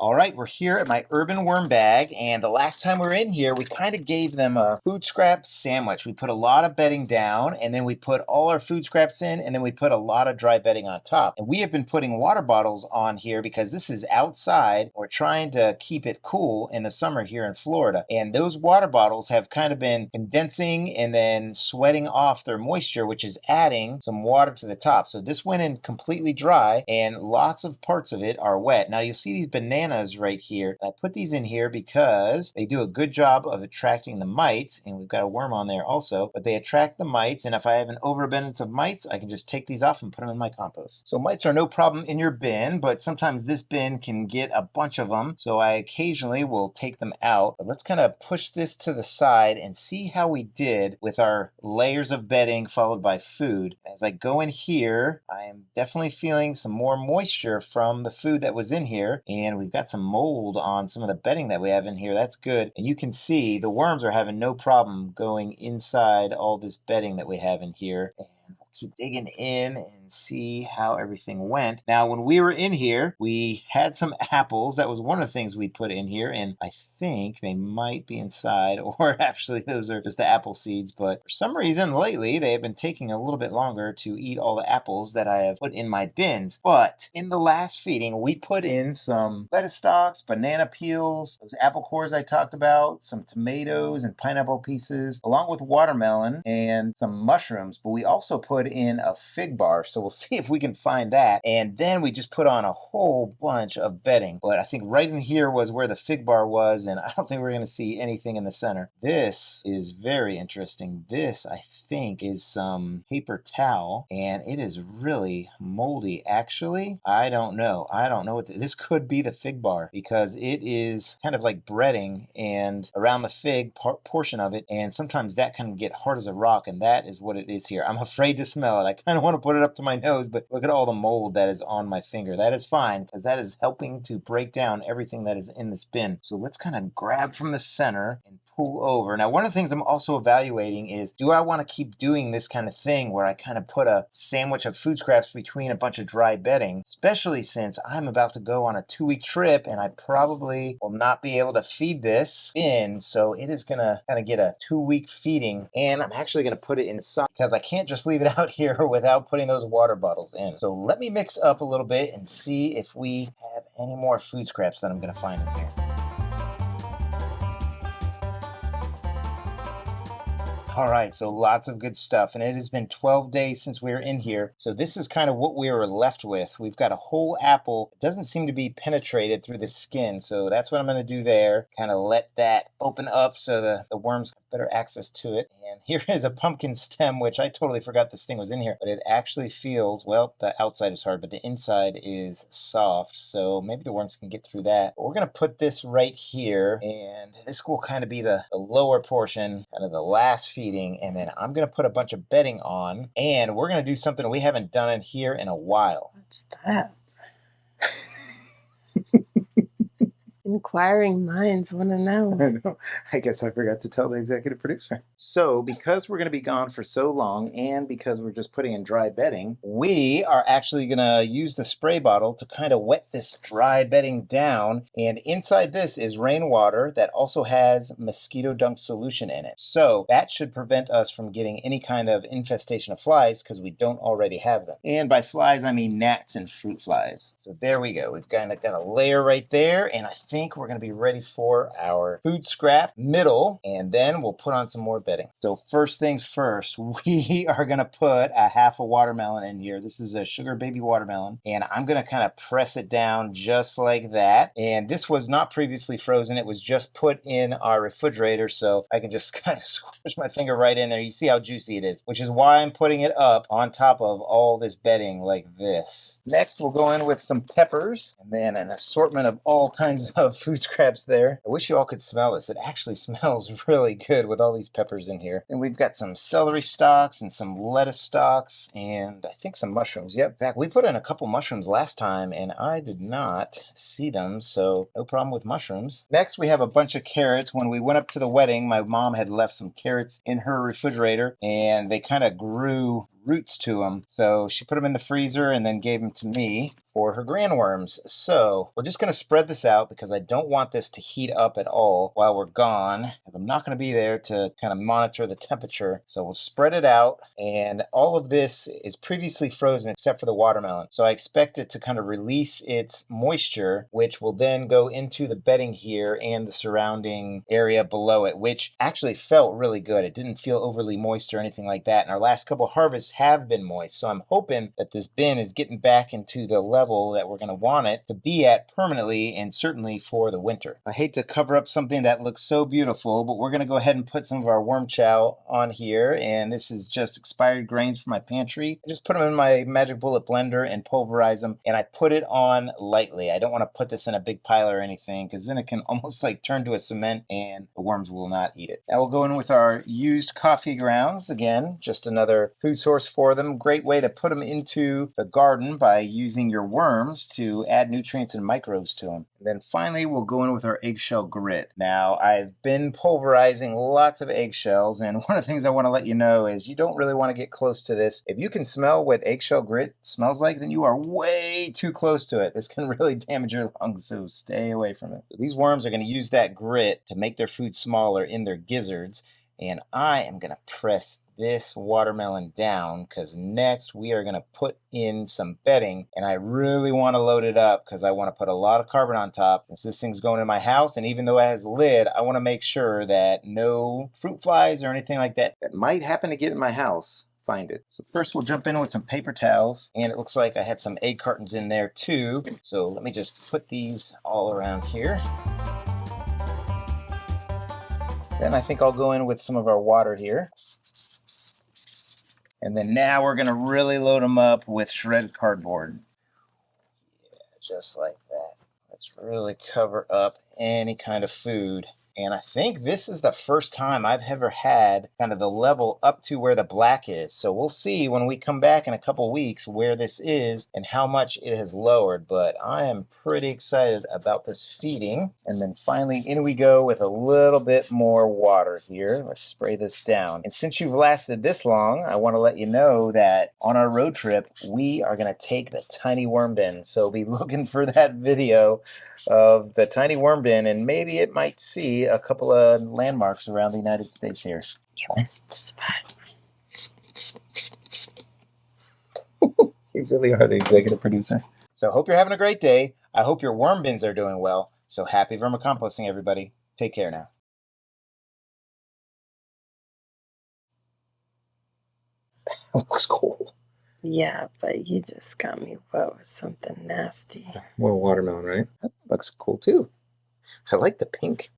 All right, we're here at my urban worm bag, and the last time we were in here, we kind of gave them a food scrap sandwich. We put a lot of bedding down, and then we put all our food scraps in, and then we put a lot of dry bedding on top. And we have been putting water bottles on here because this is outside. We're trying to keep it cool in the summer here in Florida. And those water bottles have kind of been condensing and then sweating off their moisture, which is adding some water to the top. So this went in completely dry, and lots of parts of it are wet. Now you'll see these bananas right here. I put these in here because they do a good job of attracting the mites, and we've got a worm on there also, but they attract the mites, and if I have an overabundance of mites, I can just take these off and put them in my compost. So mites are no problem in your bin, but sometimes this bin can get a bunch of them, so I occasionally will take them out. But let's kind of push this to the side and see how we did with our layers of bedding followed by food. As I go in here, I am definitely feeling some more moisture from the food that was in here, and we've got some mold on some of the bedding that we have in here. That's good. And you can see the worms are having no problem going inside all this bedding that we have in here. And we'll keep digging in and see how everything went. Now, when we were in here, we had some apples. That was one of the things we put in here, and I think they might be inside, or actually those are just the apple seeds, but for some reason lately they have been taking a little bit longer to eat all the apples that I have put in my bins. But in the last feeding, we put in some lettuce stalks, banana peels, those apple cores I talked about, some tomatoes and pineapple pieces, along with watermelon and some mushrooms, but we also put in a fig bar. So we'll see if we can find that. And then we just put on a whole bunch of bedding. But I think right in here was where the fig bar was, and I don't think we're going to see anything in the center. This is very interesting. This, I think, is some paper towel, and it is really moldy. Actually, I don't know. I don't know what this could be the fig bar, because it is kind of like breading and around the fig portion of it, and sometimes that can get hard as a rock, and that is what it is here. I'm afraid to smell it. I kind of want to put it up to my nose, but look at all the mold that is on my finger. That is fine, because that is helping to break down everything that is in this bin. So let's kind of grab from the center and pull over. Now, one of the things I'm also evaluating is, do I want to keep doing this kind of thing where I kind of put a sandwich of food scraps between a bunch of dry bedding, especially since I'm about to go on a 2-week trip and I probably will not be able to feed this bin. So it is going to kind of get a 2-week feeding, and I'm actually going to put it inside because I can't just leave it out here without putting those water bottles in. So let me mix up a little bit and see if we have any more food scraps that I'm going to find in here. All right, so lots of good stuff, and it has been 12 days since we were in here, so this is kind of what we were left with. We've got a whole apple. It doesn't seem to be penetrated through the skin, so that's what I'm going to do there. Kind of let that open up so the worms have better access to it. And here is a pumpkin stem, which I totally forgot this thing was in here, but it actually feels, well, the outside is hard, but the inside is soft, so maybe the worms can get through that. But we're going to put this right here, and this will kind of be the lower portion, kind of the last feeding, and then I'm going to put a bunch of bedding on, and we're going to do something we haven't done in here in a while. What's that? Inquiring minds want to know. I know. I guess I forgot to tell the executive producer. So, because we're going to be gone for so long, and because we're just putting in dry bedding, we are actually going to use the spray bottle to kind of wet this dry bedding down. And inside this is rainwater that also has mosquito dung solution in it. So that should prevent us from getting any kind of infestation of flies, because we don't already have them. And by flies, I mean gnats and fruit flies. So there we go. We've kind of got a layer right there, and I think we're going to be ready for our food scrap middle, and then we'll put on some more bedding. So first things first, we are going to put a half a watermelon in here. This is a sugar baby watermelon, and I'm going to kind of press it down just like that. And this was not previously frozen. It was just put in our refrigerator, so I can just kind of squish my finger right in there. You see how juicy it is, which is why I'm putting it up on top of all this bedding like this. Next, we'll go in with some peppers, and then an assortment of all kinds of food scraps there. I wish you all could smell this. It actually smells really good with all these peppers in here. And we've got some celery stalks and some lettuce stalks and I think some mushrooms. Yep, in fact, we put in a couple mushrooms last time and I did not see them, so no problem with mushrooms. Next, we have a bunch of carrots. When we went up to the wedding, my mom had left some carrots in her refrigerator and they kind of grew roots to them. So she put them in the freezer and then gave them to me for her grandworms. So we're just going to spread this out because I don't want this to heat up at all while we're gone, because I'm not going to be there to kind of monitor the temperature. So we'll spread it out, and all of this is previously frozen except for the watermelon. So I expect it to kind of release its moisture, which will then go into the bedding here and the surrounding area below it, which actually felt really good. It didn't feel overly moist or anything like that. And our last couple harvests have been moist. So I'm hoping that this bin is getting back into the level that we're going to want it to be at permanently, and certainly for the winter. I hate to cover up something that looks so beautiful, but we're going to go ahead and put some of our worm chow on here. And this is just expired grains from my pantry. I just put them in my Magic Bullet blender and pulverize them. And I put it on lightly. I don't want to put this in a big pile or anything, because then it can almost like turn to a cement and the worms will not eat it. Now we'll go in with our used coffee grounds. Again, just another food source for them. Great way to put them into the garden by using your worms to add nutrients and microbes to them. And then finally, we'll go in with our eggshell grit. Now, I've been pulverizing lots of eggshells, and one of the things I want to let you know is you don't really want to get close to this. If you can smell what eggshell grit smells like, then you are way too close to it. This can really damage your lungs, so stay away from it. So these worms are going to use that grit to make their food smaller in their gizzards, and I am going to press this watermelon down because next we are going to put in some bedding, and I really want to load it up because I want to put a lot of carbon on top. Since this thing's going in my house, and even though it has a lid, I want to make sure that no fruit flies or anything like that might happen to get in my house find it. So first we'll jump in with some paper towels, and it looks like I had some egg cartons in there too. So let me just put these all around here. Then I think I'll go in with some of our water here. And then now we're going to really load them up with shredded cardboard. Yeah, just like that. Let's really cover up any kind of food. And I think this is the first time I've ever had kind of the level up to where the black is. So we'll see when we come back in a couple weeks where this is and how much it has lowered. But I am pretty excited about this feeding. And then finally in we go with a little bit more water here. Let's spray this down. And since you've lasted this long, I want to let you know that on our road trip, we are going to take the tiny worm bin. So be looking for that video of the tiny worm bin, and maybe it might see a couple of landmarks around the United States here. You missed the spot. You really are the executive producer. So hope you're having a great day. I hope your worm bins are doing well. So happy vermicomposting, everybody. Take care now. That looks cool. Yeah, but you just got me wet with something nasty. More watermelon, right? That looks cool too. I like the pink.